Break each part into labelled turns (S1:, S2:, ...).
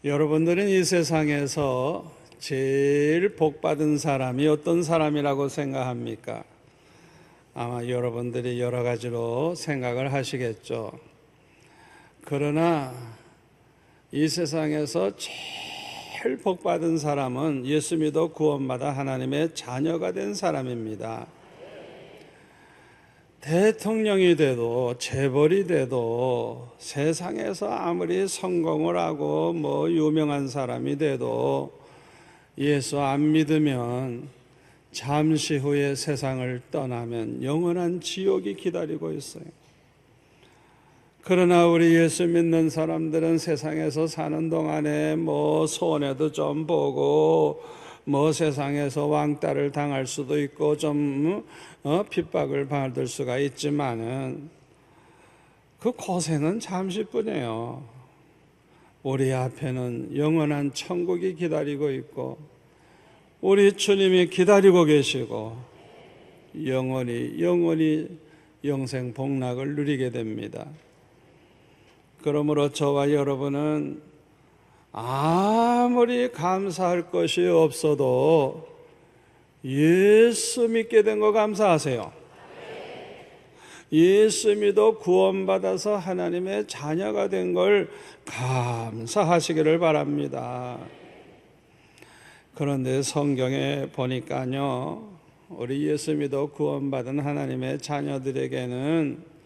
S1: 여러분들은 이 세상에서 제일 복받은 사람이 어떤 사람이라고 생각합니까? 아마 여러분들이 여러 가지로 생각을 하시겠죠. 그러나 이 세상에서 제일 복받은 사람은 예수 믿어 구원받아 하나님의 자녀가 된 사람입니다. 대통령이 돼도 재벌이 돼도 세상에서 아무리 성공을 하고 유명한 사람이 돼도 예수 안 믿으면 잠시 후에 세상을 떠나면 영원한 지옥이 기다리고 있어요. 그러나 우리 예수 믿는 사람들은 세상에서 사는 동안에 손해도 좀 보고 세상에서 왕따를 당할 수도 있고 좀 핍박을 받을 수가 있지만은 그 고생은 잠시뿐이에요. 우리 앞에는 영원한 천국이 기다리고 있고 우리 주님이 기다리고 계시고 영원히 영생 복락을 누리게 됩니다. 그러므로 저와 여러분은 아무리 감사할 것이 없어도 예수 믿게 된 거 감사하세요. 예수 믿어 구원받아서 하나님의 자녀가 된 걸 감사하시기를 바랍니다. 그런데 성경에 보니까요, 우리 예수 믿어 구원받은 하나님의 자녀들에게는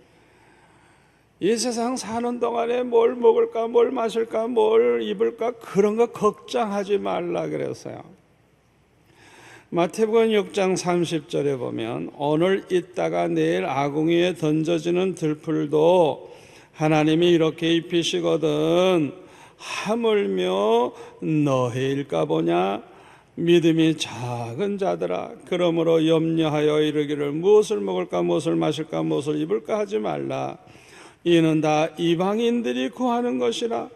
S1: 이 세상 사는 동안에 뭘 먹을까, 뭘 마실까, 뭘 입을까 그런 거 걱정하지 말라 그랬어요. 마태복음 6장 30절에 보면 오늘 있다가 내일 아궁이에 던져지는 들풀도 하나님이 이렇게 입히시거든 하물며 너희일까 보냐. 믿음이 작은 자들아, 그러므로 염려하여 이르기를 무엇을 먹을까, 무엇을 마실까, 무엇을 입을까 하지 말라. 이는 다 이방인들이 구하는 것이라.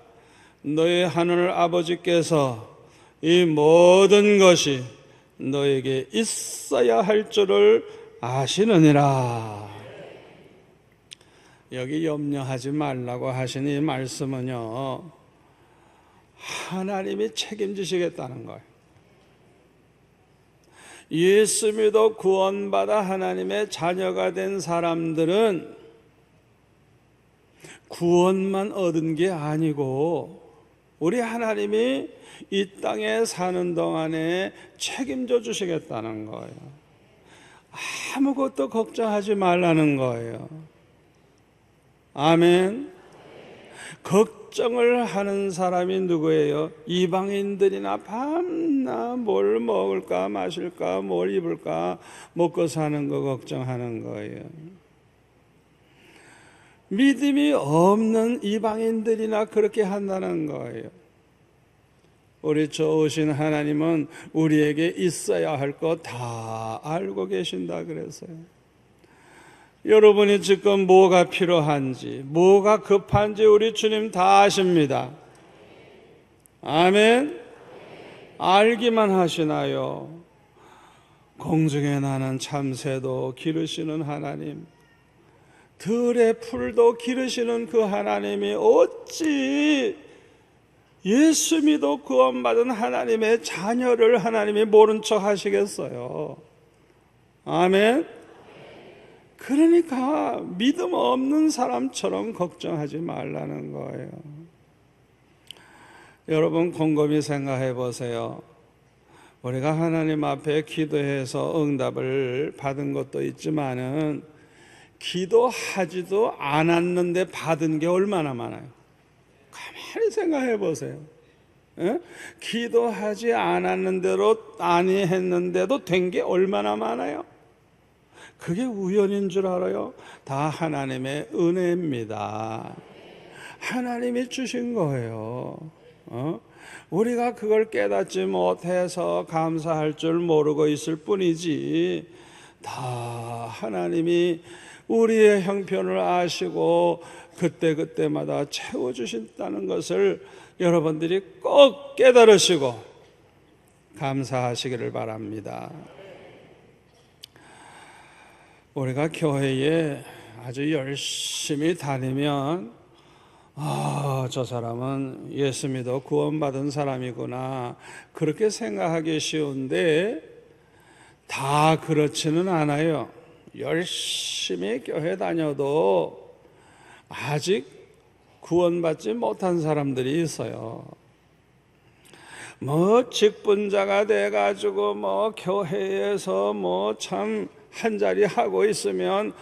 S1: 너희 하늘 아버지께서 이 모든 것이 너에게 있어야 할 줄을 아시느니라. 여기 염려하지 말라고 하신 이 말씀은요, 하나님이 책임지시겠다는 거예요. 예수 믿어 구원받아 하나님의 자녀가 된 사람들은 구원만 얻은 게 아니고 우리 하나님이 이 땅에 사는 동안에 책임져 주시겠다는 거예요. 아무것도 걱정하지 말라는 거예요. 아멘. 걱정을 하는 사람이 누구예요? 이방인들이나 밤낮 뭘 먹을까 마실까 뭘 입을까 먹고 사는 거 걱정하는 거예요. 믿음이 없는 이방인들이나 그렇게 한다는 거예요. 우리 좋으신 하나님은 우리에게 있어야 할 거 다 알고 계신다 그랬어요. 여러분이 지금 뭐가 필요한지, 뭐가 급한지 우리 주님 다 아십니다. 아멘. 알기만 하시나요? 공중에 나는 참새도 기르시는 하나님, 들의 풀도 기르시는 그 하나님이 어찌 예수 믿어 구원받은 하나님의 자녀를 하나님이 모른 척 하시겠어요? 아멘. 그러니까 믿음 없는 사람처럼 걱정하지 말라는 거예요. 여러분 곰곰이 생각해 보세요. 우리가 하나님 앞에 기도해서 응답을 받은 것도 있지만은 기도하지도 않았는데 받은 게 얼마나 많아요. 가만히 생각해 보세요. 기도하지 않았는데도 아니했는데도 된 게 얼마나 많아요. 그게 우연인 줄 알아요? 다 하나님의 은혜입니다. 하나님이 주신 거예요. 우리가 그걸 깨닫지 못해서 감사할 줄 모르고 있을 뿐이지, 다 하나님이 우리의 형편을 아시고 그때마다 채워주신다는 것을 여러분들이 꼭 깨달으시고 감사하시기를 바랍니다. 우리가 교회에 아주 열심히 다니면 저 사람은 예수 믿어 구원받은 사람이구나, 그렇게 생각하기 쉬운데 다 그렇지는 않아요. 열심히 교회 다녀도 아직 구원받지 못한 사람들이 있어요. 직분자가 돼가지고 교회에서 참 한 자리 하고 있으면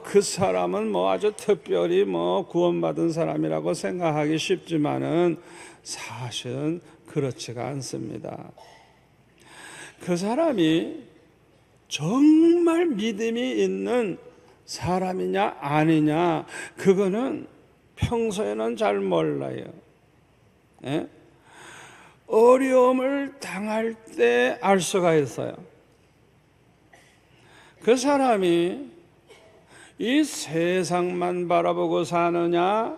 S1: 그 사람은 아주 특별히 구원받은 사람이라고 생각하기 쉽지만은 사실은 그렇지가 않습니다. 그 사람이 정말 믿음이 있는 사람이냐 아니냐, 그거는 평소에는 잘 몰라요. 어려움을 당할 때 알 수가 있어요. 그 사람이 이 세상만 바라보고 사느냐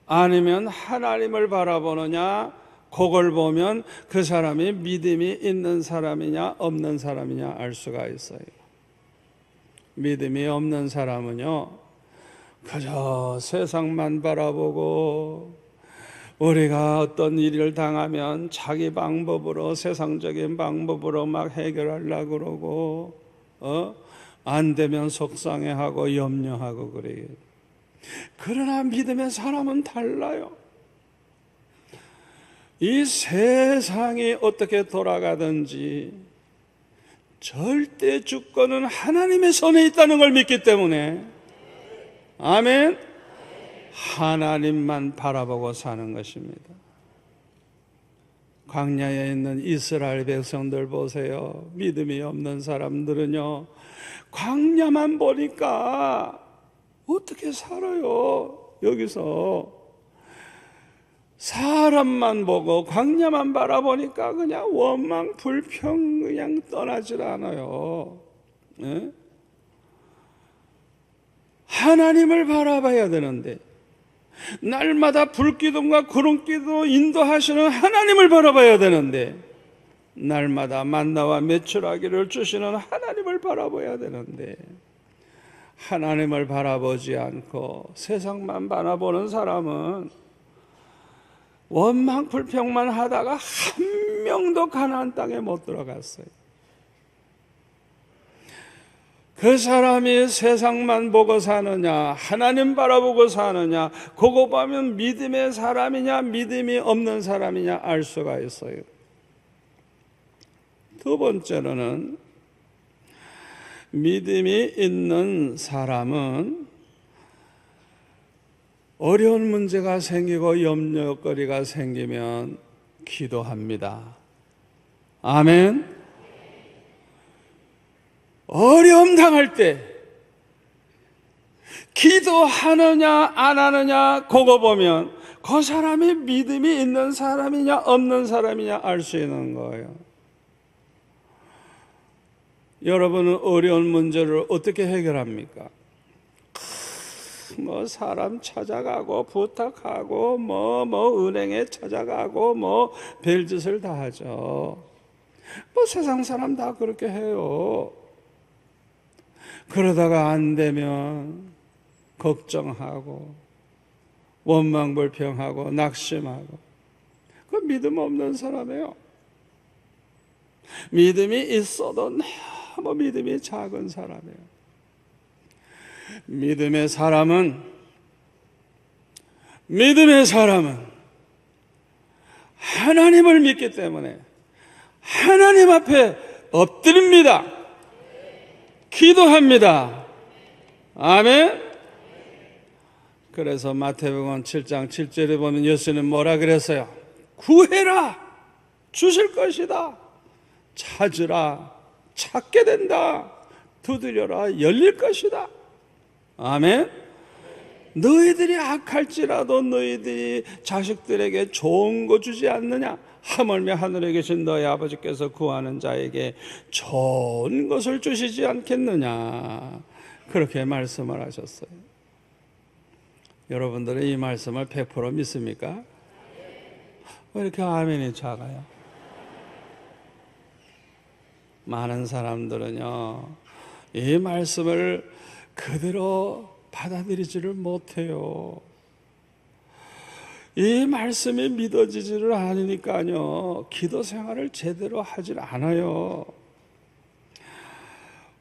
S1: 아니면 하나님을 바라보느냐, 그걸 보면 그 사람이 믿음이 있는 사람이냐 없는 사람이냐 알 수가 있어요. 믿음이 없는 사람은요, 그저 세상만 바라보고 우리가 어떤 일을 당하면 자기 방법으로, 세상적인 방법으로 해결하려고 그러고 안 되면 속상해하고 염려하고 그래요. 그러나 믿음의 사람은 달라요. 이 세상이 어떻게 돌아가든지 절대 주권은 하나님의 손에 있다는 걸 믿기 때문에, 아멘, 하나님만 바라보고 사는 것입니다. 광야에 있는 이스라엘 백성들 보세요. 믿음이 없는 사람들은요, 광야만 보니까 어떻게 살아요? 여기서 사람만 보고 광야만 바라보니까 그냥 원망 불평, 그냥 떠나질 않아요. 하나님을 바라봐야 되는데, 날마다 불기둥과 구름기둥 인도하시는 하나님을 바라봐야 되는데, 날마다 만나와 메추라기를 주시는 하나님을 바라봐야 되는데, 하나님을 바라보지 않고 세상만 바라보는 사람은 원망 불평만 하다가 한 명도 가나안 땅에 못 들어갔어요. 그 사람이 세상만 보고 사느냐 하나님 바라보고 사느냐, 그거 보면 믿음의 사람이냐 믿음이 없는 사람이냐 알 수가 있어요. 두 번째로는, 믿음이 있는 사람은 어려운 문제가 생기고 염려거리가 생기면 기도합니다. 아멘. 어려움 당할 때 기도하느냐 안 하느냐, 그거 보면 그 사람이 믿음이 있는 사람이냐 없는 사람이냐 알 수 있는 거예요. 여러분은 어려운 문제를 어떻게 해결합니까? 사람 찾아가고 부탁하고 은행에 찾아가고 별짓을 다 하죠. 세상 사람 다 그렇게 해요. 그러다가 안 되면 걱정하고 원망불평하고 낙심하고, 그 믿음 없는 사람이에요. 믿음이 있어도 너무 믿음이 작은 사람이에요. 믿음의 사람은 하나님을 믿기 때문에 하나님 앞에 엎드립니다. 기도합니다. 아멘. 그래서 마태복음 7장 7절에 보면 예수는 뭐라 그랬어요? 구해라, 주실 것이다. 찾으라, 찾게 된다. 두드려라, 열릴 것이다. 아멘. 너희들이 악할지라도 너희들이 자식들에게 좋은 거 주지 않느냐? 하물며 하늘에 계신 너희 아버지께서 구하는 자에게 좋은 것을 주시지 않겠느냐? 그렇게 말씀을 하셨어요. 여러분들은 이 말씀을 100% 믿습니까? 왜 이렇게 아멘이 작아요? 많은 사람들은요, 이 말씀을 그대로 받아들이지를 못해요. 이 말씀이 믿어지지를 않으니까요, 기도 생활을 제대로 하질 않아요.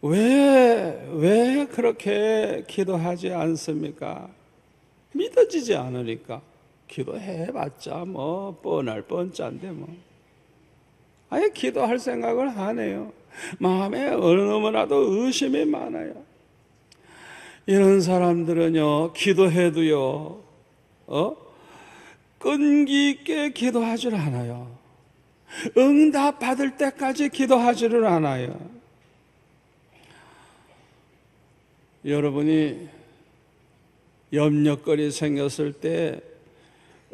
S1: 왜 그렇게 기도하지 않습니까? 믿어지지 않으니까. 기도해봤자 뭐 뻔할 뻔짠데 뭐. 아예 기도할 생각을 안 해요. 마음에 너무나도 의심이 많아요. 이런 사람들은요, 기도해도요, 끈기 있게 기도하질 않아요. 응답 받을 때까지 기도하지를 않아요. 여러분이 염려거리 생겼을 때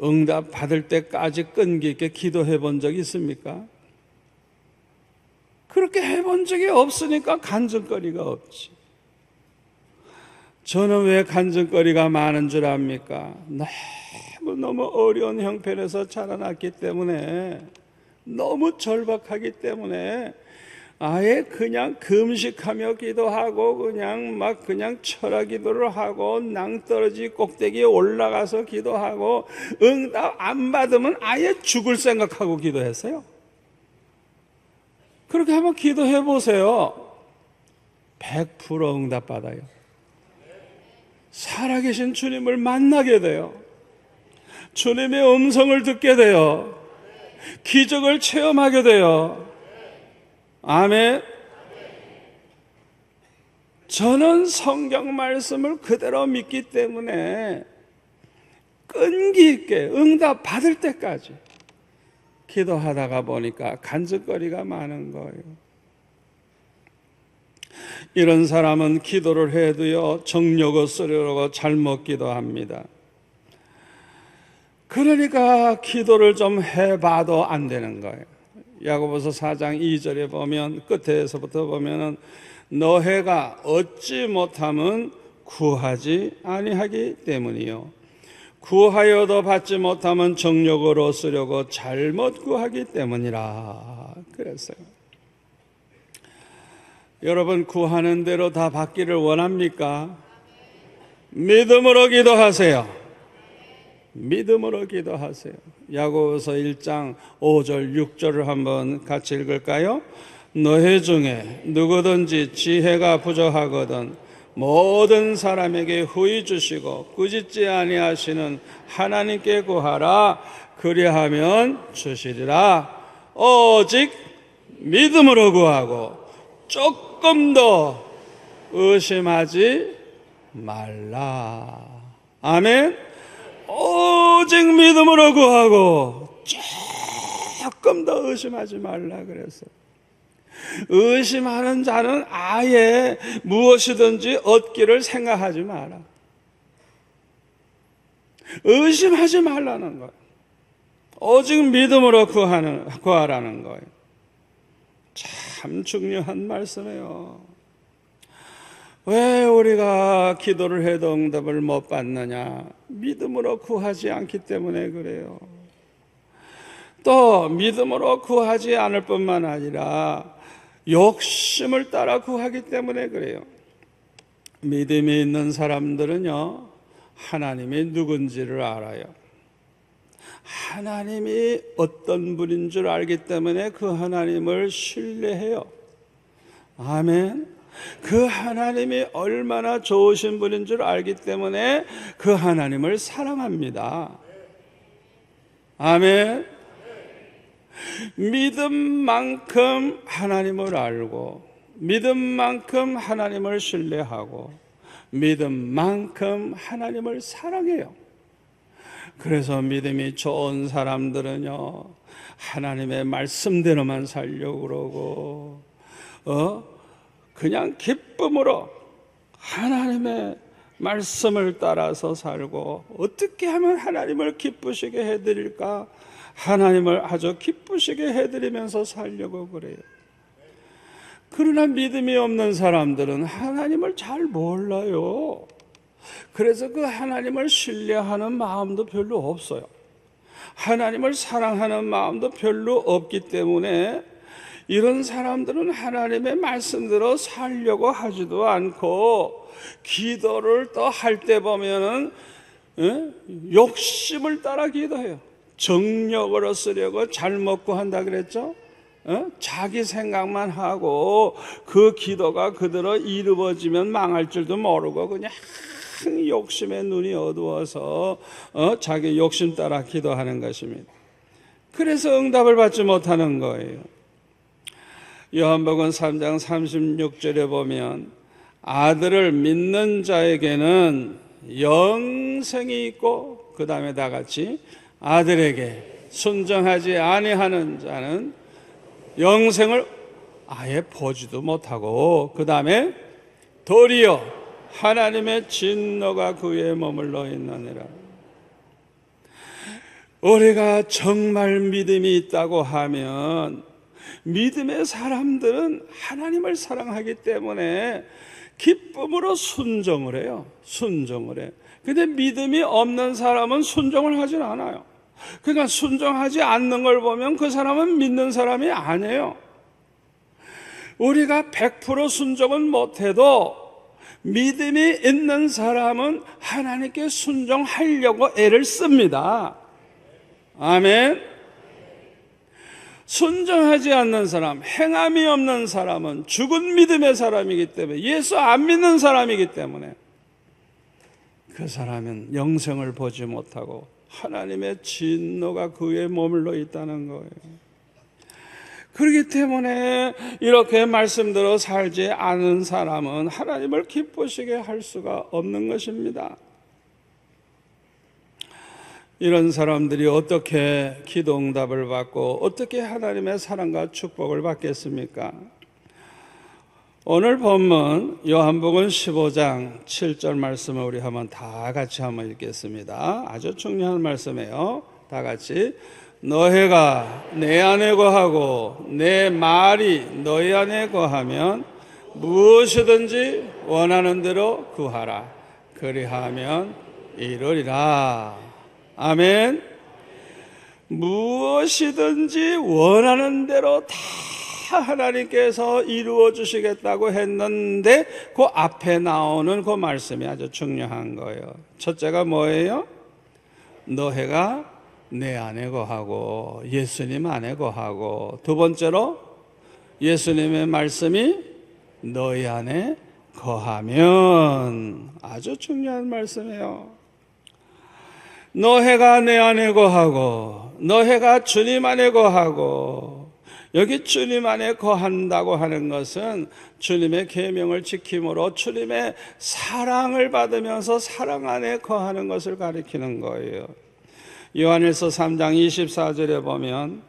S1: 응답 받을 때까지 끈기 있게 기도해 본 적이 있습니까? 그렇게 해본 적이 없으니까 간증거리가 없지. 저는 왜 간증거리가 많은 줄 압니까? 너무 어려운 형편에서 자라났기 때문에, 너무 절박하기 때문에 아예 그냥 금식하며 기도하고 그냥 철학 기도를 하고 낭떠러지 꼭대기에 올라가서 기도하고 응답 안 받으면 아예 죽을 생각하고 기도했어요. 그렇게 한번 기도해 보세요. 100% 응답 받아요. 살아계신 주님을 만나게 돼요. 주님의 음성을 듣게 돼요. 기적을 체험하게 돼요. 아멘. 저는 성경 말씀을 그대로 믿기 때문에 끈기 있게 응답 받을 때까지 기도하다가 보니까 간증거리가 많은 거예요. 이런 사람은 기도를 해도요, 정욕을 쓰려고 잘못 기도합니다. 그러니까 기도를 좀 해봐도 안 되는 거예요. 야고보서 4장 2절에 보면, 끝에서부터 보면은 너희가 얻지 못함은 구하지 아니하기 때문이요, 구하여도 받지 못함은 정욕으로 쓰려고 잘못 구하기 때문이라 그랬어요. 여러분, 구하는 대로 다 받기를 원합니까? 믿음으로 기도하세요. 믿음으로 기도하세요. 야고보서 1장 5절 6절을 한번 같이 읽을까요? 너희 중에 누구든지 지혜가 부족하거든 모든 사람에게 후히 주시고 꾸짖지 아니하시는 하나님께 구하라. 그리하면 주시리라. 오직 믿음으로 구하고 조금 더 의심하지 말라. 아멘. 오직 믿음으로 구하고 조금 더 의심하지 말라 그랬어요. 의심하는 자는 아예 무엇이든지 얻기를 생각하지 마라. 의심하지 말라는 거예요. 오직 믿음으로 구하라는 거예요. 참 중요한 말씀이에요. 왜 우리가 기도를 해도 응답을 못 받느냐? 믿음으로 구하지 않기 때문에 그래요. 또 믿음으로 구하지 않을 뿐만 아니라 욕심을 따라 구하기 때문에 그래요. 믿음이 있는 사람들은요, 하나님이 누군지를 알아요. 하나님이 어떤 분인 줄 알기 때문에 그 하나님을 신뢰해요. 아멘. 그 하나님이 얼마나 좋으신 분인 줄 알기 때문에 그 하나님을 사랑합니다. 아멘. 믿음만큼 하나님을 알고, 믿음만큼 하나님을 신뢰하고, 믿음만큼 하나님을 사랑해요. 그래서 믿음이 좋은 사람들은요, 하나님의 말씀대로만 살려고 그러고, 그냥 기쁨으로 하나님의 말씀을 따라서 살고, 어떻게 하면 하나님을 기쁘시게 해드릴까? 하나님을 아주 기쁘시게 해드리면서 살려고 그래요. 그러나 믿음이 없는 사람들은 하나님을 잘 몰라요. 그래서 그 하나님을 신뢰하는 마음도 별로 없어요. 하나님을 사랑하는 마음도 별로 없기 때문에 이런 사람들은 하나님의 말씀대로 살려고 하지도 않고, 기도를 또 할 때 보면은 욕심을 따라 기도해요. 정력으로 쓰려고 잘 먹고 한다 그랬죠? 자기 생각만 하고 그 기도가 그대로 이루어지면 망할 줄도 모르고 그냥 욕심에 눈이 어두워서 자기 욕심 따라 기도하는 것입니다. 그래서 응답을 받지 못하는 거예요. 요한복음 3장 36절에 보면 아들을 믿는 자에게는 영생이 있고, 그 다음에 다 같이 아들에게 순종하지 아니하는 자는 영생을 아예 보지도 못하고, 그 다음에 도리어 하나님의 진노가 그에 머물러 있느니라. 우리가 정말 믿음이 있다고 하면 믿음의 사람들은 하나님을 사랑하기 때문에 기쁨으로 순종을 해요. 순종을 해. 근데 믿음이 없는 사람은 순종을 하진 않아요. 그러니까 순종하지 않는 걸 보면 그 사람은 믿는 사람이 아니에요. 우리가 100% 순종은 못해도 믿음이 있는 사람은 하나님께 순종하려고 애를 씁니다. 아멘. 순종하지 않는 사람, 행함이 없는 사람은 죽은 믿음의 사람이기 때문에, 예수 안 믿는 사람이기 때문에 그 사람은 영생을 보지 못하고 하나님의 진노가 그에 머물러 있다는 거예요. 그렇기 때문에 이렇게 말씀대로 살지 않은 사람은 하나님을 기쁘시게 할 수가 없는 것입니다. 이런 사람들이 어떻게 기도 응답을 받고 어떻게 하나님의 사랑과 축복을 받겠습니까? 오늘 본문 요한복음 15장 7절 말씀을 우리 한번 다 같이 한번 읽겠습니다. 아주 중요한 말씀이에요. 다 같이. 너희가 내 안에 거하고 내 말이 너희 안에 거하면 무엇이든지 원하는 대로 구하라. 그리하면 이루리라. 아멘. 무엇이든지 원하는 대로 다 하나님께서 이루어 주시겠다고 했는데 그 앞에 나오는 그 말씀이 아주 중요한 거예요. 첫째가 뭐예요? 너희가 내 안에 거하고 예수님 안에 거하고, 두 번째로 예수님의 말씀이 너희 안에 거하면, 아주 중요한 말씀이에요. 너희가 내 안에 거하고 너희가 주님 안에 거하고, 여기 주님 안에 거한다고 하는 것은 주님의 계명을 지킴으로 주님의 사랑을 받으면서 사랑 안에 거하는 것을 가리키는 거예요. 요한일서 3장 24절에 보면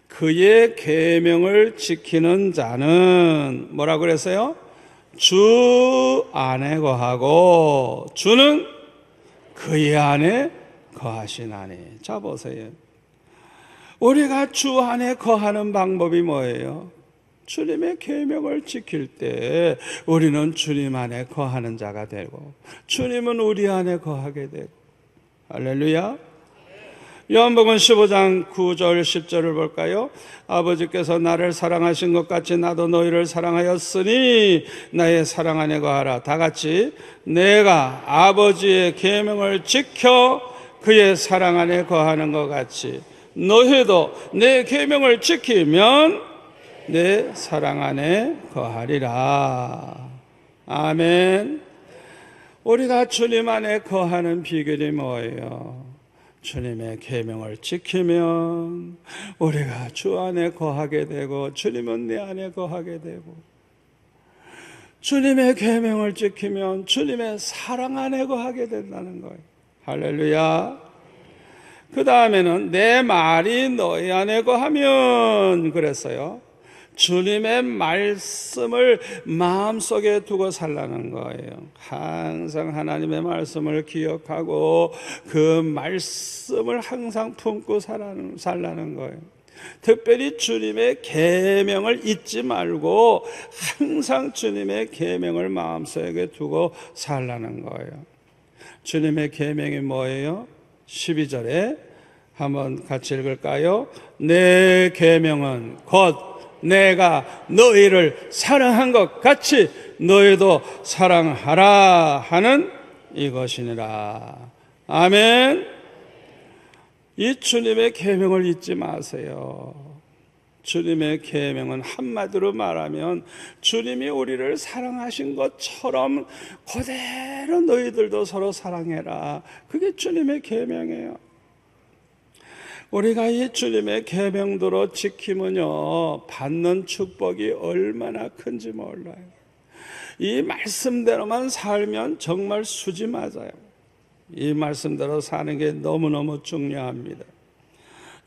S1: 그의 계명을 지키는 자는 뭐라고 그랬어요? 주 안에 거하고 주는 그의 안에 거하시나니. 자 보세요. 우리가 주 안에 거하는 방법이 뭐예요? 주님의 계명을 지킬 때 우리는 주님 안에 거하는 자가 되고 주님은 우리 안에 거하게 되고. 할렐루야. 요한복음 15장 9절 10절을 볼까요? 아버지께서 나를 사랑하신 것 같이 나도 너희를 사랑하였으니 나의 사랑 안에 거하라. 다 같이. 내가 아버지의 계명을 지켜 그의 사랑 안에 거하는 것 같이 너희도 내 계명을 지키면 내 사랑 안에 거하리라. 아멘. 우리가 주님 안에 거하는 비결이 뭐예요? 주님의 계명을 지키면 우리가 주 안에 거하게 되고 주님은 내 안에 거하게 되고, 주님의 계명을 지키면 주님의 사랑 안에 거하게 된다는 거예요. 할렐루야. 그 다음에는 내 말이 너희 안에 거하면 그랬어요. 주님의 말씀을 마음속에 두고 살라는 거예요. 항상 하나님의 말씀을 기억하고 그 말씀을 항상 품고 살라는 거예요. 특별히 주님의 계명을 잊지 말고 항상 주님의 계명을 마음속에 두고 살라는 거예요. 주님의 계명이 뭐예요? 12절에 한번 같이 읽을까요? 내 계명은 곧 내가 너희를 사랑한 것 같이 너희도 사랑하라 하는 이것이니라. 아멘. 이 주님의 계명을 잊지 마세요. 주님의 계명은 한마디로 말하면 주님이 우리를 사랑하신 것처럼 그대로 너희들도 서로 사랑해라. 그게 주님의 계명이에요. 우리가 이 주님의 계명대로 지키면요, 받는 축복이 얼마나 큰지 몰라요. 이 말씀대로만 살면 정말 수지 맞아요. 이 말씀대로 사는 게 너무너무 중요합니다.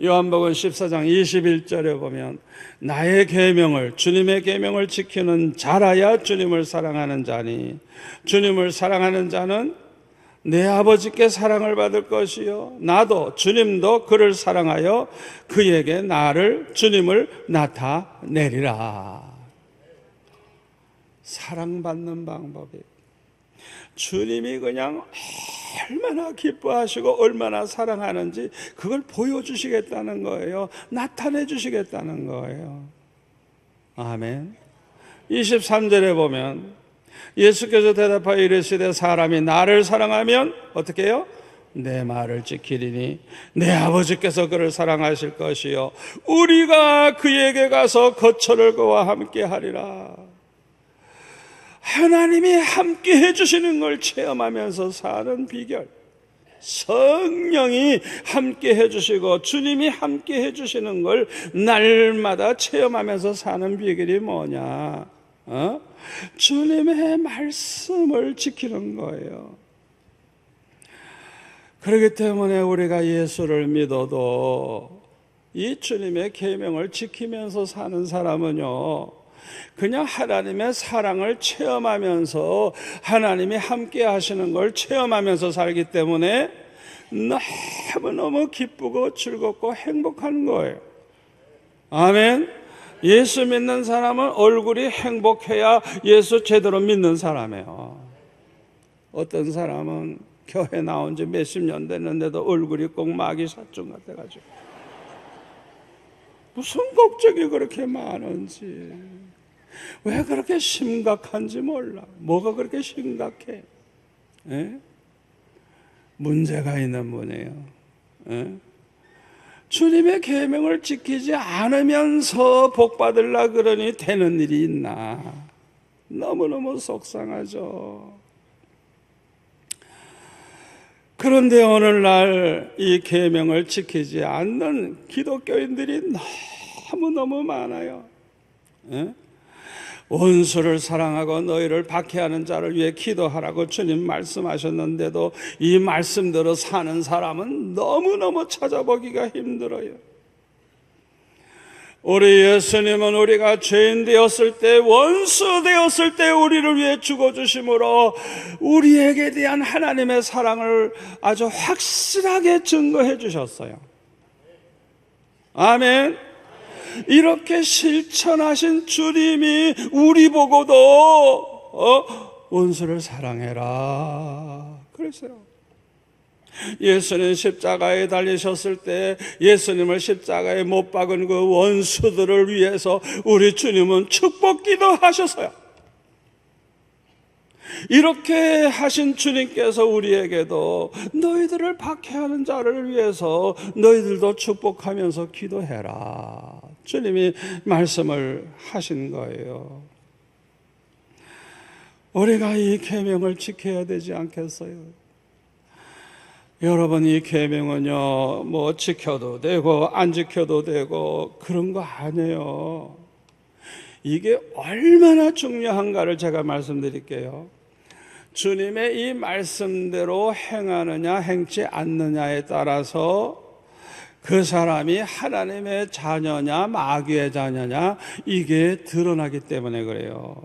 S1: 요한복음 14장 21절에 보면 나의 계명을, 주님의 계명을 지키는 자라야 주님을 사랑하는 자니 주님을 사랑하는 자는 내 아버지께 사랑을 받을 것이요 나도 주님도 그를 사랑하여 그에게 나를, 주님을 나타내리라. 사랑받는 방법이, 주님이 그냥 얼마나 기뻐하시고 얼마나 사랑하는지 그걸 보여주시겠다는 거예요. 나타내 주시겠다는 거예요. 아멘. 23절에 보면 예수께서 대답하여 이르시되 사람이 나를 사랑하면 어떻게 해요? 내 말을 지키리니 내 아버지께서 그를 사랑하실 것이요 우리가 그에게 가서 거처를 그와 함께 하리라. 하나님이 함께 해주시는 걸 체험하면서 사는 비결, 성령이 함께 해주시고 주님이 함께 해주시는 걸 날마다 체험하면서 사는 비결이 뭐냐? 주님의 말씀을 지키는 거예요. 그렇기 때문에 우리가 예수를 믿어도 이 주님의 계명을 지키면서 사는 사람은요, 그냥 하나님의 사랑을 체험하면서 하나님이 함께 하시는 걸 체험하면서 살기 때문에 너무너무 기쁘고 즐겁고 행복한 거예요. 아멘. 예수 믿는 사람은 얼굴이 행복해야 예수 제대로 믿는 사람이에요. 어떤 사람은 교회 나온 지 몇십 년 됐는데도 얼굴이 꼭 마귀 사ற்றும் 같아가지고 무슨 걱정이 그렇게 많은지, 왜 그렇게 심각한지 몰라. 뭐가 그렇게 심각해? 문제가 있는 분이에요. 주님의 계명을 지키지 않으면서 복 받으려 그러니 되는 일이 있나? 너무너무 속상하죠. 그런데 오늘날 이 계명을 지키지 않는 기독교인들이 너무너무 많아요. 원수를 사랑하고 너희를 박해하는 자를 위해 기도하라고 주님 말씀하셨는데도 이 말씀대로 사는 사람은 너무너무 찾아보기가 힘들어요. 우리 예수님은 우리가 죄인 되었을 때, 원수 되었을 때 우리를 위해 죽어주심으로 우리에게 대한 하나님의 사랑을 아주 확실하게 증거해 주셨어요. 아멘. 이렇게 실천하신 주님이 우리 보고도 원수를 사랑해라 그랬어요. 예수님 십자가에 달리셨을 때 예수님을 십자가에 못 박은 그 원수들을 위해서 우리 주님은 축복기도 하셨어요. 이렇게 하신 주님께서 우리에게도 너희들을 박해하는 자를 위해서 너희들도 축복하면서 기도해라, 주님이 말씀을 하신 거예요. 우리가 이 계명을 지켜야 되지 않겠어요? 여러분, 이 계명은요, 뭐 지켜도 되고 안 지켜도 되고 그런 거 아니에요. 이게 얼마나 중요한가를 제가 말씀드릴게요. 주님의 이 말씀대로 행하느냐 행치 않느냐에 따라서 그 사람이 하나님의 자녀냐 마귀의 자녀냐 이게 드러나기 때문에 그래요.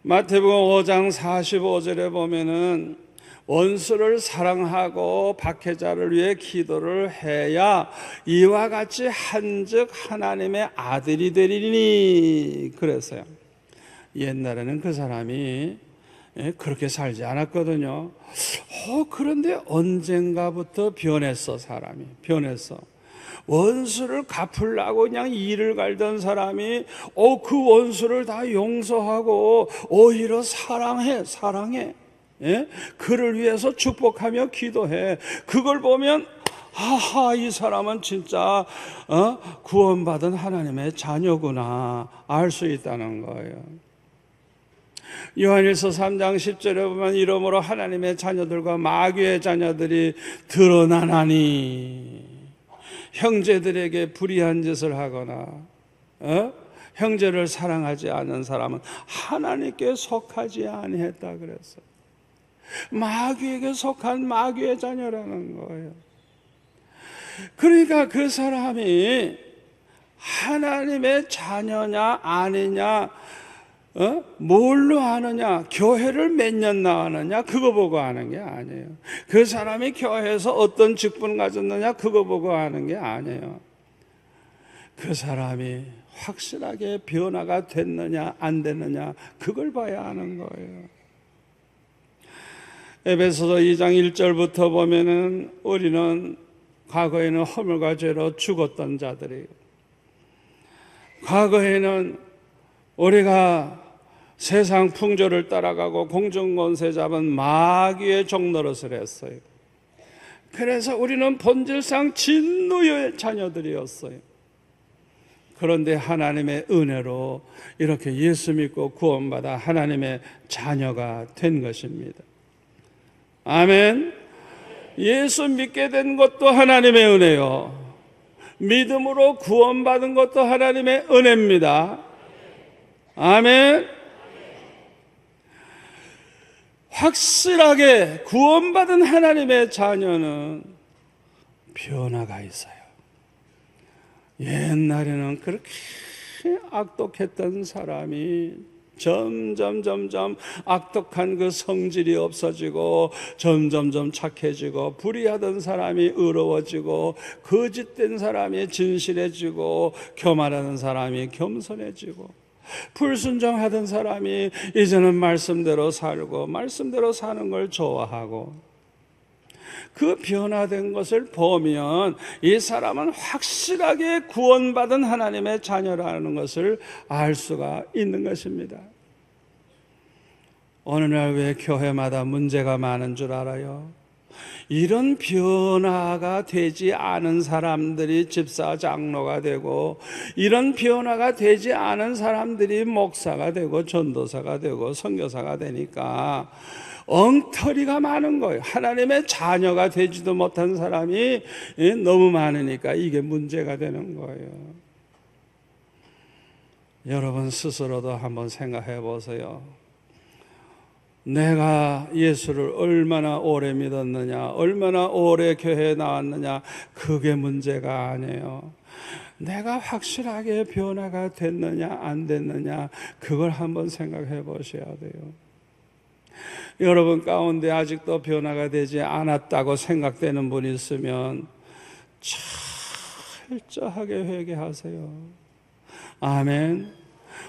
S1: 마태복음 5장 45절에 보면은 원수를 사랑하고 박해자를 위해 기도를 해야 이와 같이 한즉 하나님의 아들이 되리니 그랬어요. 옛날에는 그 사람이 그렇게 살지 않았거든요. 그런데 언젠가부터 변했어. 사람이 변했어. 원수를 갚으려고 그냥 일을 갈던 사람이 그 원수를 다 용서하고 오히려 사랑해. 그를 위해서 축복하며 기도해. 그걸 보면 아하, 이 사람은 진짜 구원받은 하나님의 자녀구나 알 수 있다는 거예요. 요한일서 3장 10절에 보면 이러므로 하나님의 자녀들과 마귀의 자녀들이 드러나나니, 형제들에게 불의한 짓을 하거나 형제를 사랑하지 않는 사람은 하나님께 속하지 아니했다 그랬어요. 마귀에게 속한 마귀의 자녀라는 거예요. 그러니까 그 사람이 하나님의 자녀냐 아니냐 뭘로 아느냐, 교회를 몇 년 나왔느냐 그거 보고 아는 게 아니에요. 그 사람이 교회에서 어떤 직분 가졌느냐 그거 보고 아는 게 아니에요. 그 사람이 확실하게 변화가 됐느냐 안 됐느냐 그걸 봐야 하는 거예요. 에베소서 2장 1절부터 보면은 우리는 과거에는 허물과 죄로 죽었던 자들이에요. 과거에는 우리가 세상 풍조를 따라가고 공중권세 잡은 마귀의 종노릇을 했어요. 그래서 우리는 본질상 진노의 자녀들이었어요. 그런데 하나님의 은혜로 이렇게 예수 믿고 구원받아 하나님의 자녀가 된 것입니다. 아멘. 예수 믿게 된 것도 하나님의 은혜요, 믿음으로 구원받은 것도 하나님의 은혜입니다. 아멘. 확실하게 구원받은 하나님의 자녀는 변화가 있어요. 옛날에는 그렇게 악독했던 사람이 점점 악독한 그 성질이 없어지고 점점 착해지고, 불의하던 사람이 의로워지고, 거짓된 사람이 진실해지고, 교만하던 사람이 겸손해지고, 불순종하던 사람이 이제는 말씀대로 살고 말씀대로 사는 걸 좋아하고, 그 변화된 것을 보면 이 사람은 확실하게 구원받은 하나님의 자녀라는 것을 알 수가 있는 것입니다. 어느 날 왜 교회마다 문제가 많은 줄 알아요? 이런 변화가 되지 않은 사람들이 집사 장로가 되고, 이런 변화가 되지 않은 사람들이 목사가 되고 전도사가 되고 선교사가 되니까 엉터리가 많은 거예요. 하나님의 자녀가 되지도 못한 사람이 너무 많으니까 이게 문제가 되는 거예요. 여러분 스스로도 한번 생각해 보세요. 내가 예수를 얼마나 오래 믿었느냐, 얼마나 오래 교회에 나왔느냐, 그게 문제가 아니에요. 내가 확실하게 변화가 됐느냐 안 됐느냐, 그걸 한번 생각해 보셔야 돼요. 여러분 가운데 아직도 변화가 되지 않았다고 생각되는 분이 있으면 철저하게 회개하세요. 아멘.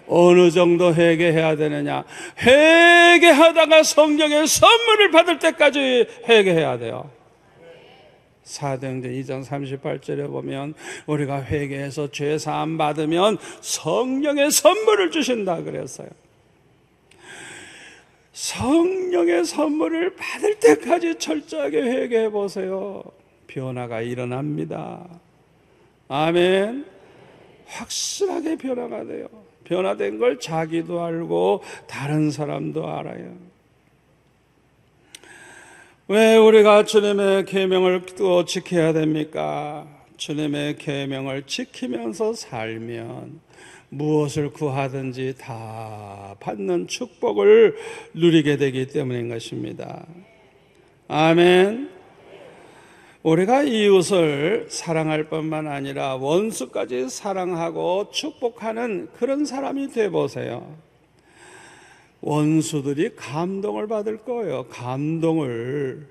S1: 어느 정도 회개해야 되느냐? 회개하다가 성령의 선물을 받을 때까지 회개해야 돼요. 사도행전 2장 38절에 보면 우리가 회개해서 죄 사함 받으면 성령의 선물을 주신다 그랬어요. 성령의 선물을 받을 때까지 철저하게 회개해 보세요. 변화가 일어납니다. 아멘. 확실하게 변화가 돼요. 변화된 걸 자기도 알고 다른 사람도 알아요. 왜 우리가 주님의 계명을 또 지켜야 됩니까? 주님의 계명을 지키면서 살면 무엇을 구하든지 다 받는 축복을 누리게 되기 때문인 것입니다. 아멘. 우리가 이웃을 사랑할 뿐만 아니라 원수까지 사랑하고 축복하는 그런 사람이 되어보세요. 원수들이 감동을 받을 거예요. 감동을.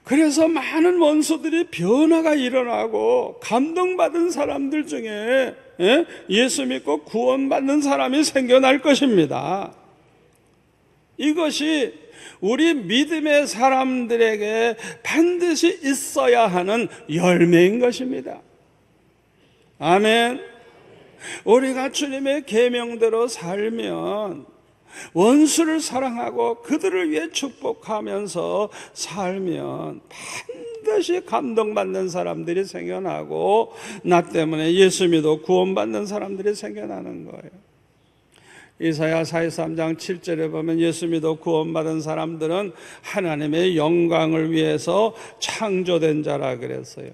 S1: 그래서 많은 원수들이 변화가 일어나고 감동받은 사람들 중에 예수 믿고 구원받는 사람이 생겨날 것입니다. 이것이 우리 믿음의 사람들에게 반드시 있어야 하는 열매인 것입니다. 아멘. 우리가 주님의 계명대로 살면 원수를 사랑하고 그들을 위해 축복하면서 살면 반드시 감동받는 사람들이 생겨나고, 나 때문에 예수 믿어 구원받는 사람들이 생겨나는 거예요. 이사야 43장 7절에 보면 예수 믿어 구원받은 사람들은 하나님의 영광을 위해서 창조된 자라 그랬어요.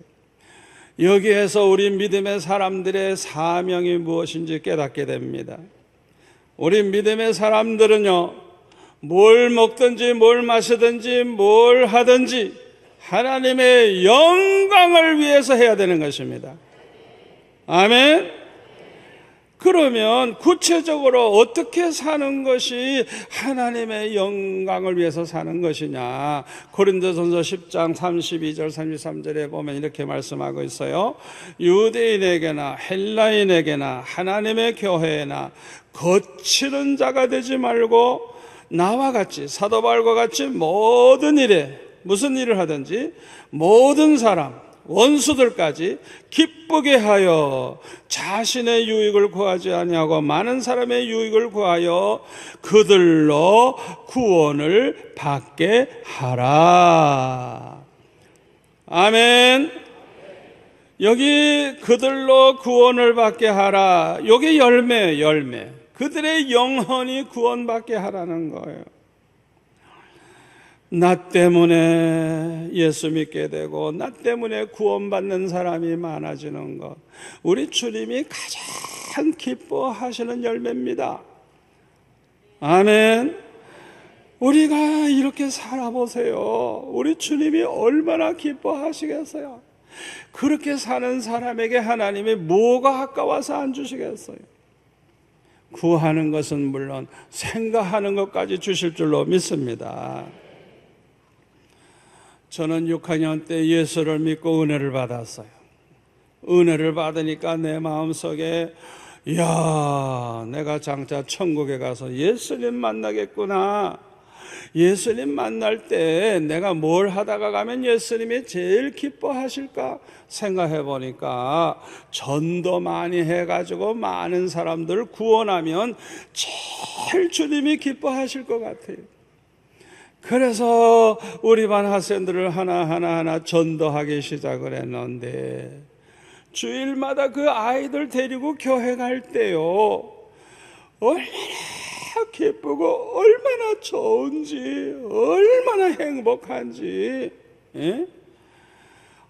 S1: 여기에서 우리 믿음의 사람들의 사명이 무엇인지 깨닫게 됩니다. 우리 믿음의 사람들은요, 뭘 먹든지 뭘 마시든지 뭘 하든지 하나님의 영광을 위해서 해야 되는 것입니다. 아멘. 그러면 구체적으로 어떻게 사는 것이 하나님의 영광을 위해서 사는 것이냐? 고린도전서 10장 32절 33절에 보면 이렇게 말씀하고 있어요. 유대인에게나 헬라인에게나 하나님의 교회에나 거치는 자가 되지 말고 나와 같이, 사도 바울과 같이 모든 일에, 무슨 일을 하든지 모든 사람, 원수들까지 기쁘게 하여 자신의 유익을 구하지 아니하고 많은 사람의 유익을 구하여 그들로 구원을 받게 하라. 아멘. 여기 그들로 구원을 받게 하라. 여기 열매예요, 열매. 그들의 영혼이 구원받게 하라는 거예요. 나 때문에 예수 믿게 되고 나 때문에 구원받는 사람이 많아지는 것, 우리 주님이 가장 기뻐하시는 열매입니다. 아멘. 우리가 이렇게 살아보세요. 우리 주님이 얼마나 기뻐하시겠어요? 그렇게 사는 사람에게 하나님이 뭐가 아까워서 안 주시겠어요? 구하는 것은 물론 생각하는 것까지 주실 줄로 믿습니다. 저는 6학년 때 예수를 믿고 은혜를 받았어요. 은혜를 받으니까 내 마음속에, 이야, 내가 장차 천국에 가서 예수님 만나겠구나. 예수님 만날 때 내가 뭘 하다가 가면 예수님이 제일 기뻐하실까 생각해 보니까, 전도 많이 해가지고 많은 사람들을 구원하면 제일 주님이 기뻐하실 것 같아요. 그래서 우리 반 학생들을 하나하나 전도하기 시작을 했는데, 주일마다 그 아이들 데리고 교회 갈 때요, 얼마나 기쁘고 얼마나 좋은지, 얼마나 행복한지, 예?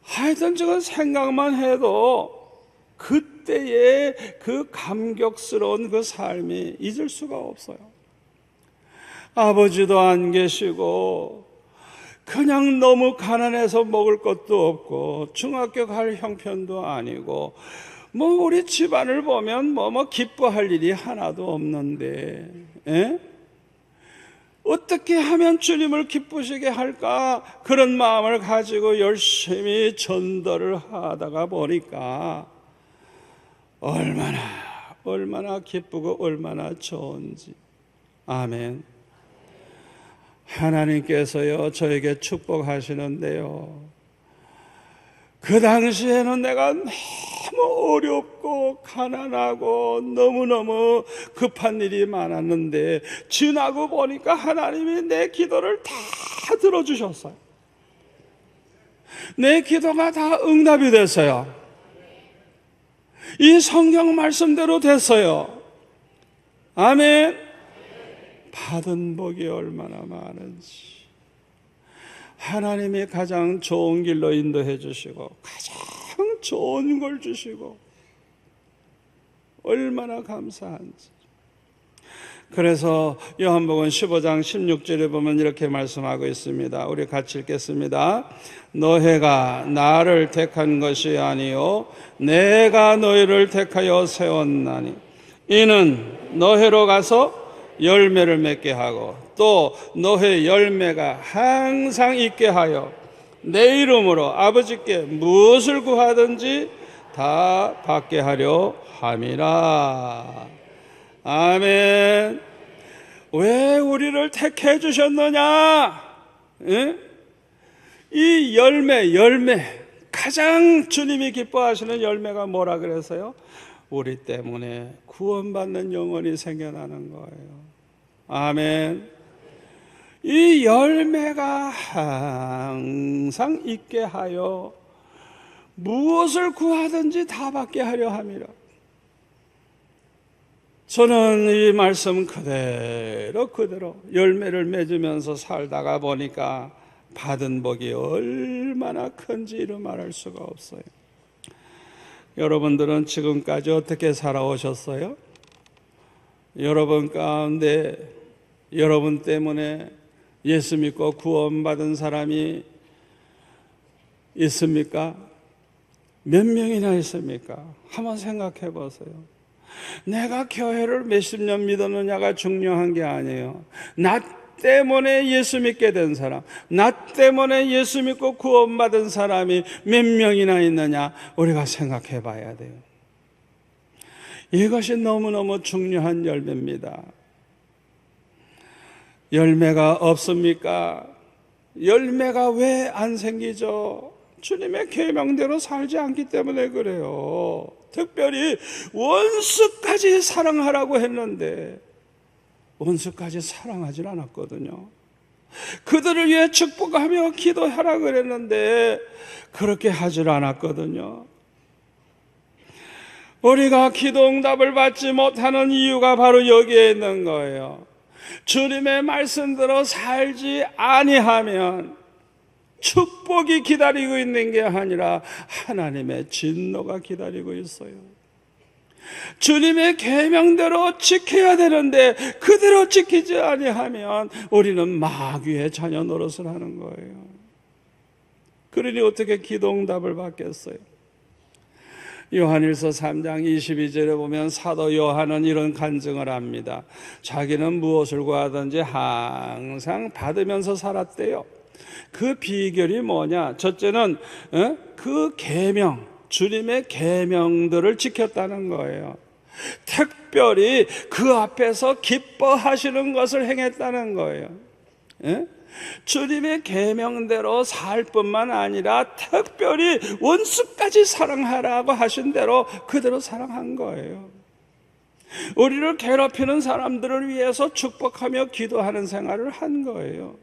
S1: 하여튼 저건 생각만 해도 그때의 그 감격스러운 그 삶이 잊을 수가 없어요. 아버지도 안 계시고 그냥 너무 가난해서 먹을 것도 없고 중학교 갈 형편도 아니고 뭐 우리 집안을 보면 뭐 기뻐할 일이 하나도 없는데, 에? 어떻게 하면 주님을 기쁘시게 할까? 그런 마음을 가지고 열심히 전도를 하다가 보니까 얼마나 기쁘고 얼마나 좋은지. 아멘. 하나님께서요, 저에게 축복하시는데요, 그 당시에는 내가 너무 어렵고 가난하고 너무너무 급한 일이 많았는데, 지나고 보니까 하나님이 내 기도를 다 들어주셨어요. 내 기도가 다 응답이 됐어요. 이 성경 말씀대로 됐어요. 아멘. 받은 복이 얼마나 많은지. 하나님이 가장 좋은 길로 인도해 주시고 가장 좋은 걸 주시고 얼마나 감사한지. 그래서 요한복음 15장 16절에 보면 이렇게 말씀하고 있습니다. 우리 같이 읽겠습니다. 너희가 나를 택한 것이 아니요 내가 너희를 택하여 세웠나니 이는 너희로 가서 열매를 맺게 하고 또 너의 열매가 항상 있게 하여 내 이름으로 아버지께 무엇을 구하든지 다 받게 하려 함이라. 아멘. 왜 우리를 택해 주셨느냐? 예? 이 열매 가장 주님이 기뻐하시는 열매가 뭐라 그래서요? 우리 때문에 구원받는 영혼이 생겨나는 거예요. 아멘. 이 열매가 항상 있게 하여 무엇을 구하든지 다 받게 하려 함이라. 저는 이 말씀 그대로 열매를 맺으면서 살다가 보니까 받은 복이 얼마나 큰지 이루 말할 수가 없어요. 여러분들은 지금까지 어떻게 살아오셨어요? 여러분 가운데 여러분 때문에 예수 믿고 구원받은 사람이 있습니까? 몇 명이나 있습니까? 한번 생각해 보세요. 내가 교회를 몇십 년 믿었느냐가 중요한 게 아니에요. 나 때문에 예수 믿게 된 사람, 나 때문에 예수 믿고 구원받은 사람이 몇 명이나 있느냐 우리가 생각해 봐야 돼요. 이것이 너무너무 중요한 열매입니다. 열매가 없습니까? 열매가 왜 안 생기죠? 주님의 계명대로 살지 않기 때문에 그래요. 특별히 원수까지 사랑하라고 했는데 원수까지 사랑하지 않았거든요. 그들을 위해 축복하며 기도하라 그랬는데 그렇게 하질 않았거든요. 우리가 기도 응답을 받지 못하는 이유가 바로 여기에 있는 거예요. 주님의 말씀대로 살지 아니하면 축복이 기다리고 있는 게 아니라 하나님의 진노가 기다리고 있어요. 주님의 계명대로 지켜야 되는데 그대로 지키지 아니하면 우리는 마귀의 자녀 노릇을 하는 거예요. 그러니 어떻게 기도 응답을 받겠어요? 요한일서 3장 22절에 보면 사도 요한은 이런 간증을 합니다. 자기는 무엇을 구하든지 항상 받으면서 살았대요. 그 비결이 뭐냐? 첫째는 그 계명, 주님의 계명들을 지켰다는 거예요. 특별히 그 앞에서 기뻐하시는 것을 행했다는 거예요. 주님의 계명대로 살 뿐만 아니라 특별히 원수까지 사랑하라고 하신 대로 그대로 사랑한 거예요. 우리를 괴롭히는 사람들을 위해서 축복하며 기도하는 생활을 한 거예요.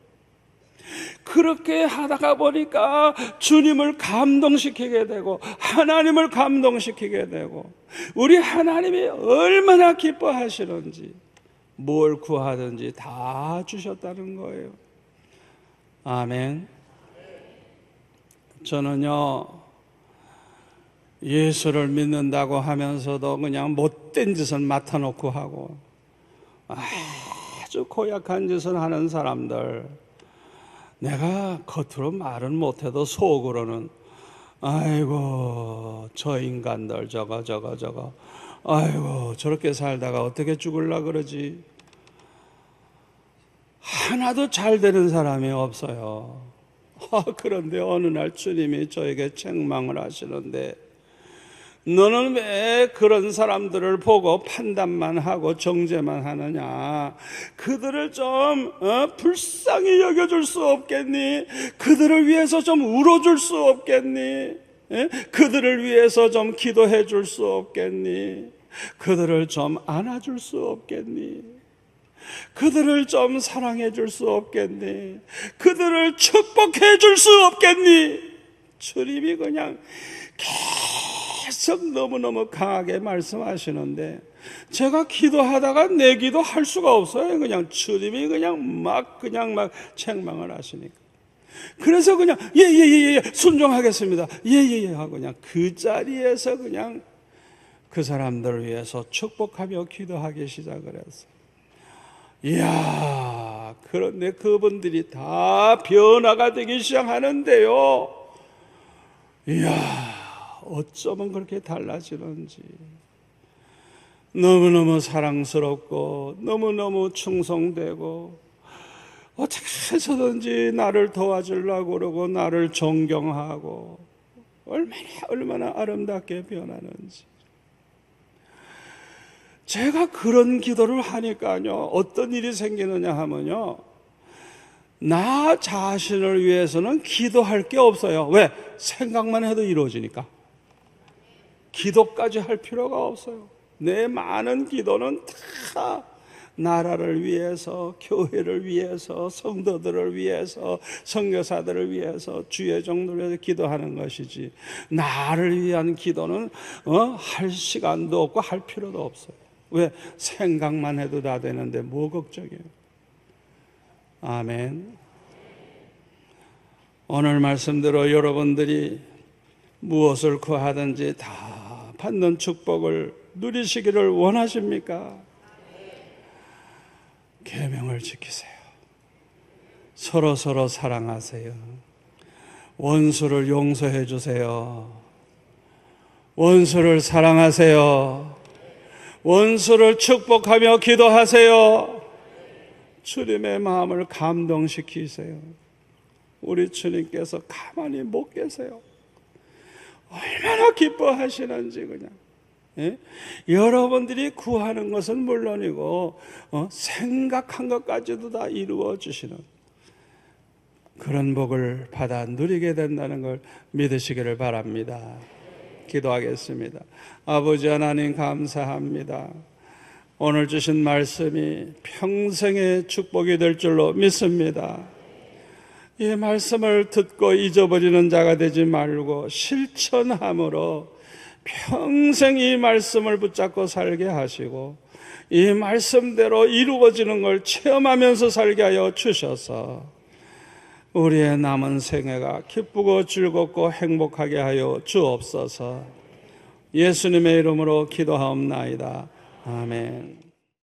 S1: 그렇게 하다가 보니까 주님을 감동시키게 되고 하나님을 감동시키게 되고 우리 하나님이 얼마나 기뻐하시는지 뭘 구하든지 다 주셨다는 거예요. 아멘. 저는요 예수를 믿는다고 하면서도 그냥 못된 짓을 맡아놓고 하고 아주 고약한 짓을 하는 사람들, 내가 겉으로 말은 못해도 속으로는 아이고 저 인간들 저거 아이고 저렇게 살다가 어떻게 죽을라 그러지. 하나도 잘 되는 사람이 없어요. 그런데 어느 날 주님이 저에게 책망을 하시는데 너는 왜 그런 사람들을 보고 판단만 하고 정죄만 하느냐? 그들을 좀 불쌍히 여겨줄 수 없겠니? 그들을 위해서 좀 울어줄 수 없겠니? 그들을 위해서 좀 기도해 줄 수 없겠니? 그들을 좀 안아줄 수 없겠니? 그들을 좀 사랑해 줄 수 없겠니? 그들을 축복해 줄 수 없겠니? 주님이 그냥 계속 너무너무 강하게 말씀하시는데 제가 기도하다가 내 기도 할 수가 없어요. 그냥 주님이 그냥 막 책망을 하시니까. 그래서 그냥 예 순종하겠습니다. 예 하고 그냥 그 자리에서 그냥 그 사람들을 위해서 축복하며 기도하기 시작을 했어요. 이야, 그런데 그분들이 다 변화가 되기 시작하는데요. 이야, 어쩌면 그렇게 달라지는지. 너무너무 사랑스럽고 너무너무 충성되고 어떻게 해서든지 나를 도와주려고 그러고 나를 존경하고 얼마나 아름답게 변하는지. 제가 그런 기도를 하니까요, 어떤 일이 생기느냐 하면요, 나 자신을 위해서는 기도할 게 없어요. 왜? 생각만 해도 이루어지니까. 기도까지 할 필요가 없어요. 내 많은 기도는 다 나라를 위해서, 교회를 위해서, 성도들을 위해서, 선교사들을 위해서, 주의 종들을 위해서 기도하는 것이지, 나를 위한 기도는 할 시간도 없고 할 필요도 없어요. 왜? 생각만 해도 다 되는데 뭐 걱정이에요? 아멘. 오늘 말씀대로 여러분들이 무엇을 구하든지 다 받는 축복을 누리시기를 원하십니까? 계명을 지키세요. 서로 사랑하세요. 원수를 용서해 주세요. 원수를 사랑하세요. 원수를 축복하며 기도하세요. 주님의 마음을 감동시키세요. 우리 주님께서 가만히 못 계세요. 얼마나 기뻐하시는지 그냥. 여러분들이 구하는 것은 물론이고 생각한 것까지도 다 이루어 주시는 그런 복을 받아 누리게 된다는 걸 믿으시기를 바랍니다. 기도하겠습니다. 아버지 하나님 감사합니다. 오늘 주신 말씀이 평생의 축복이 될 줄로 믿습니다. 이 말씀을 듣고 잊어버리는 자가 되지 말고 실천함으로 평생 이 말씀을 붙잡고 살게 하시고 이 말씀대로 이루어지는 걸 체험하면서 살게 하여 주셔서 우리의 남은 생애가 기쁘고 즐겁고 행복하게 하여 주옵소서. 예수님의 이름으로 기도하옵나이다. 아멘.